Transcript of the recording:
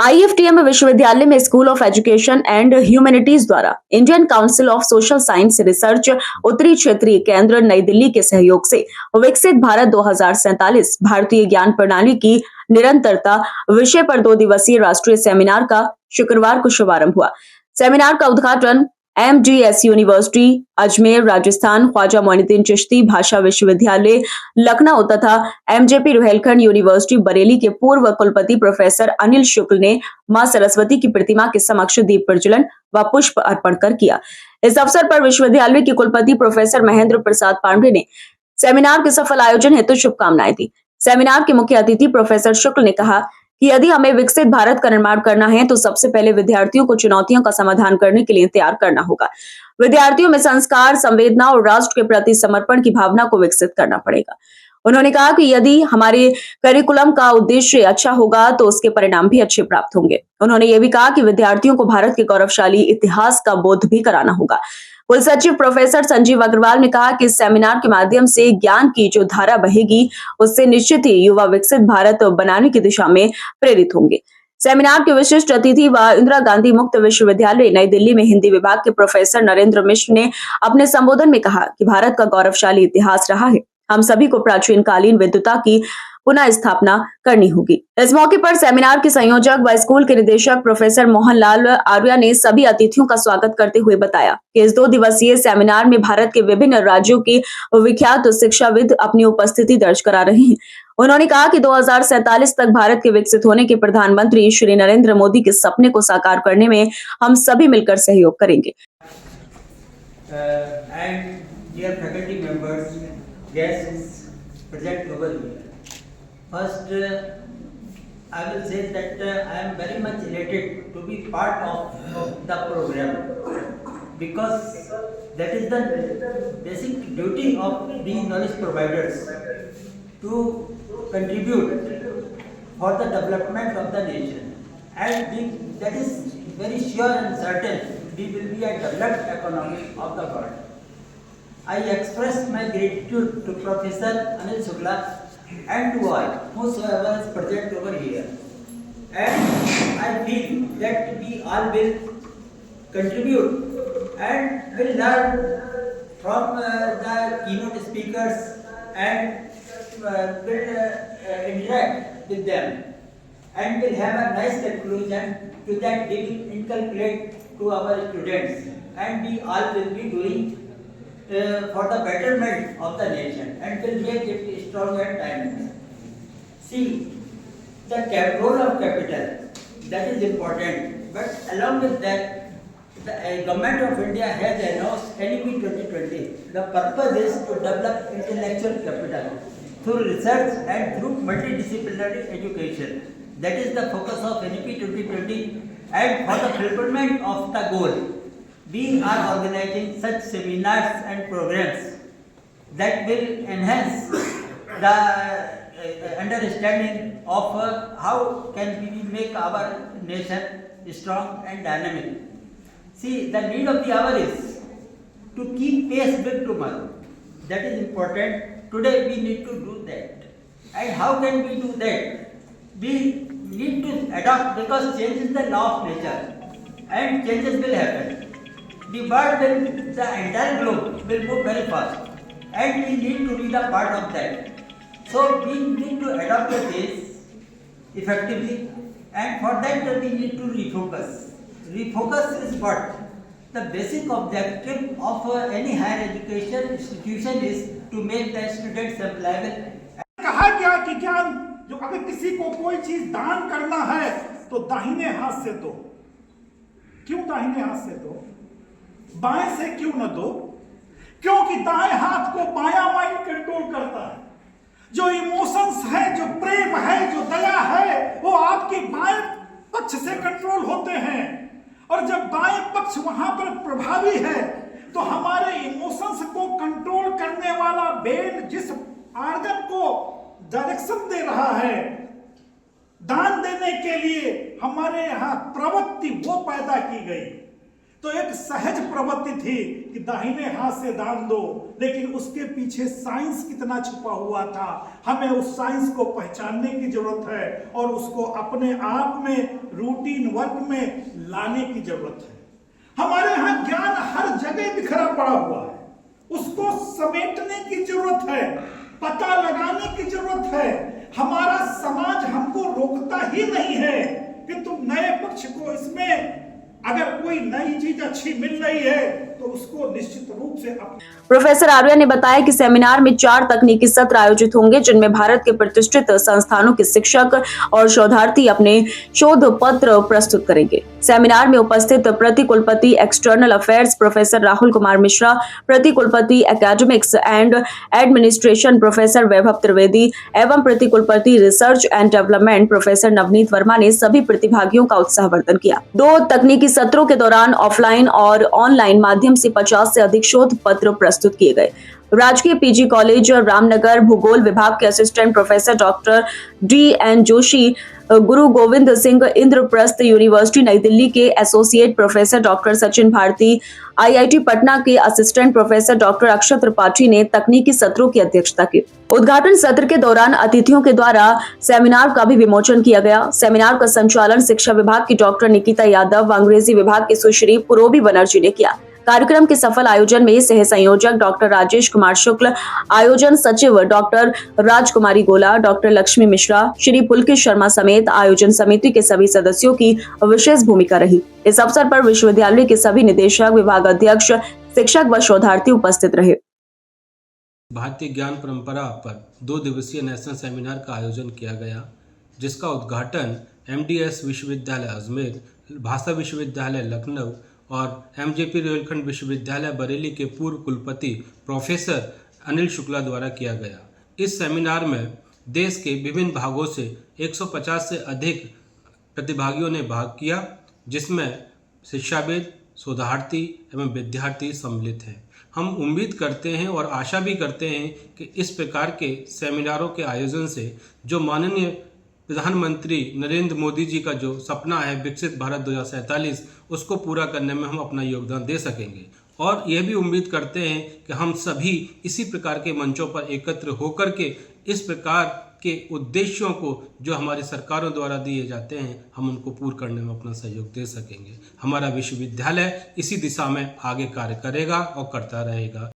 IFTM विश्वविद्यालय में school of education and humanities द्वारा Indian council of social science research उत्तरी क्षेत्रीय केंद्र नई दिल्ली के सहयोग से विकसित भारत 2047 भारतीय ज्ञान प्रणाली की निरंतरता विषय पर 2 दिवसीय राष्ट्रीय सेमिनार का शुक्रवार को शुभारंभ हुआ। सेमिनार का उद्घाटन एमजीएस यूनिवर्सिटी अजमेर राजस्थान, ख्वाजा मोइनुद्दीन चिश्ती भाषा विश्वविद्यालय लखनऊ तथा एमजेपी रुहेलखंड यूनिवर्सिटी बरेली के पूर्व कुलपति प्रोफेसर अनिल शुक्ल ने मां सरस्वती की प्रतिमा के समक्ष दीप प्रज्वलन व पुष्प अर्पण कर किया। इस अवसर पर विश्वविद्यालय के कुलपति प्रोफेसर महेंद्र प्रसाद पांडे ने सेमिनार के सफल आयोजन हेतु शुभकामनाएं दी। सेमिनार के मुख्य अतिथि प्रोफेसर शुक्ल ने कहा कि यदि हमें विकसित भारत का निर्माण करना है तो सबसे पहले विद्यार्थियों को चुनौतियों का समाधान करने के लिए तैयार करना होगा। विद्यार्थियों में संस्कार, संवेदना और राष्ट्र के प्रति समर्पण की भावना को विकसित करना पड़ेगा। उन्होंने कहा कि यदि हमारे करिकुलम का उद्देश्य अच्छा होगा तो उसके परिणाम भी अच्छे प्राप्त होंगे। उन्होंने ये भी कहा कि विद्यार्थियों को भारत के गौरवशाली इतिहास का बोध भी कराना होगा। कुल सचिव प्रोफेसर संजीव अग्रवाल ने कहा कि इस सेमिनार के माध्यम से ज्ञान की जो धारा बहेगी उससे निश्चित ही युवा विकसित भारत बनाने की दिशा में प्रेरित होंगे। सेमिनार के विशिष्ट अतिथि व इंदिरा गांधी मुक्त विश्वविद्यालय नई दिल्ली में हिंदी विभाग के प्रोफेसर नरेंद्र मिश्र ने अपने संबोधन में कहा कि भारत का गौरवशाली इतिहास रहा है, हम सभी को प्राचीन कालीन विद्वता की पुनः स्थापना करनी होगी। इस मौके पर सेमिनार के संयोजक व स्कूल के निदेशक प्रोफेसर मोहनलाल आर्या ने सभी अतिथियों का स्वागत करते हुए बताया कि इस 2 दिवसीय सेमिनार में भारत के विभिन्न राज्यों के विख्यात शिक्षाविद अपनी उपस्थिति दर्ज करा रहे हैं। उन्होंने कहा कि 2047 तक भारत के विकसित होने के प्रधानमंत्री श्री नरेंद्र मोदी के सपने को साकार करने में हम सभी मिलकर सहयोग करेंगे। First, I will say that I am very much elated to be part of the program because that is the basic duty of the knowledge providers to contribute for the development of the nation, and that is very sure and certain we will be a developed economy of the world. I express my gratitude to Professor Anil Shukla and to all whosoever is present over here, and I feel that we all will contribute and will learn from the keynote speakers and will interact with them, and will have a nice conclusion to that we will inculcate to our students, and we all will be doing for the betterment of the nation and will make it strong and dynamic. See, the role of capital, that is important, but along with that, the Government of India has announced NEP 2020. The purpose is to develop intellectual capital through research and through multidisciplinary education. That is the focus of NEP 2020, and for the fulfillment of the goal, we are organizing such seminars and programs that will enhance the understanding of how can we make our nation strong and dynamic. See, the need of the hour is to keep pace with tomorrow. That is important. Today we need to do that. And how can we do that? We need to adopt, because change is the law of nature and changes will happen. The world will, the entire globe will move very fast, and we need to be the part of that. So we need to adopt the change effectively, and for that we need to refocus. Refocus is what? The basic objective of any higher education institution is to make the students employable. कहा गया कि ज्ञान, जो अगर किसी को कोई चीज दान करना है तो दाहिने हाथ से दो। क्यों दाहिने हाथ से दो? बाएं से क्यों न दो? क्योंकि दाएं हाथ को बायां माइंड कंट्रोल करता है। जो इमोशंस है, जो प्रेम है, जो दया है, वो आपके बाएं पक्ष से कंट्रोल होते हैं, और जब बाएं पक्ष वहां पर प्रभावी है तो हमारे इमोशंस को कंट्रोल करने वाला ब्रेन जिस आर्गन को डायरेक्शन दे रहा है दान देने के लिए, हमारे यहां प्रवृत्ति वो पैदा की गई। तो एक सहज प्रवृत्ति थी कि दाहिने हाथ से दान दो, लेकिन उसके पीछे साइंस कितना छुपा हुआ था, हमें उस साइंस को पहचानने की जरूरत है और उसको अपने आप में रूटीन वर्क में लाने की जरूरत है। हमारे यहाँ ज्ञान हर जगह बिखरा पड़ा हुआ है, उसको समेटने की जरूरत है, पता लगाने की जरूरत है। हमारा समाज हमको रोकता ही नहीं है कि तुम नए पक्ष को इसमें अगर कोई नई चीज अच्छी मिल रही है तो उसको निश्चित रूप से प्रोफेसर आर्या ने बताया कि सेमिनार में 4 तकनीकी सत्र आयोजित होंगे, जिनमें भारत के प्रतिष्ठित संस्थानों के शिक्षक और शोधार्थी अपने शोध पत्र प्रस्तुत करेंगे। सेमिनार में उपस्थित प्रति कुलपति external affairs professor Rahul Kumar Mishra, प्रति कुलपति एकेडमिक्स एंड एडमिनिस्ट्रेशन प्रोफेसर वैभव त्रिवेदी एवं प्रति कुलपति research and development professor Navneet Verma ने सभी प्रतिभागियों का उत्साहवर्धन किया। 2 तकनीकी सत्रों के दौरान ऑफलाइन और ऑनलाइन माध्यम से 50 से अधिक शोध पत्र प्रस्तुत किए गए। राजकीय पीजी कॉलेज रामनगर भूगोल विभाग के assistant professor doctor DN Joshi, Guru Gobind Singh Indraprastha university Nai Delhi के associate professor doctor Sachin Bharti, IIT Patna के assistant professor doctor Akshay Tripathi ने तकनीकी सत्रों की अध्यक्षता की। उद्घाटन सत्र के दौरान अतिथियों के द्वारा सेमिनार का भी विमोचन किया गया। सेमिनार का संचालन शिक्षा विभाग की डॉक्टर निकिता यादव व अंग्रेजी विभाग की सुश्री पुरोबी बनर्जी ने किया। कार्यक्रम के सफल आयोजन में सह संयोजक डॉक्टर राजेश कुमार शुक्ल, आयोजन सचिव डॉक्टर राजकुमारी गोला, डॉक्टर लक्ष्मी मिश्रा, श्री पुलकित शर्मा समेत आयोजन समिति के सभी सदस्यों की विशेष भूमिका रही। इस अवसर पर विश्वविद्यालय के सभी निदेशक, विभाग अध्यक्ष, शिक्षक व शोधार्थी उपस्थित रहे। भारतीय ज्ञान परंपरा पर 2 दिवसीय नेशनल सेमिनार का आयोजन किया गया, जिसका उद्घाटन MDS विश्वविद्यालय अजमेर, भाषा विश्वविद्यालय लखनऊ और MJP रेलखंड विश्वविद्यालय बरेली के पूर्व कुलपति प्रोफेसर अनिल शुक्ला द्वारा किया गया। इस सेमिनार में देश के विभिन्न भागों से 150 से अधिक प्रतिभागियों ने भाग किया, जिसमें शिक्षाविद, शोधार्थी एवं विद्यार्थी सम्मिलित हैं। हम उम्मीद करते हैं और आशा भी करते हैं कि इस प्रकार के सेमिनारों के आयोजन से जो माननीय प्रधानमंत्री नरेंद्र मोदी जी का जो सपना है विकसित भारत 2047, उसको पूरा करने में हम अपना योगदान दे सकेंगे। और यह भी उम्मीद करते हैं कि हम सभी इसी प्रकार के मंचों पर एकत्र होकर के इस प्रकार के उद्देश्यों को जो हमारी सरकारों द्वारा दिए जाते हैं, हम उनको पूर्ण करने में अपना सहयोग दे सकेंगे। हमारा विश्वविद्यालय इसी दिशा में आगे कार्य करेगा और करता रहेगा।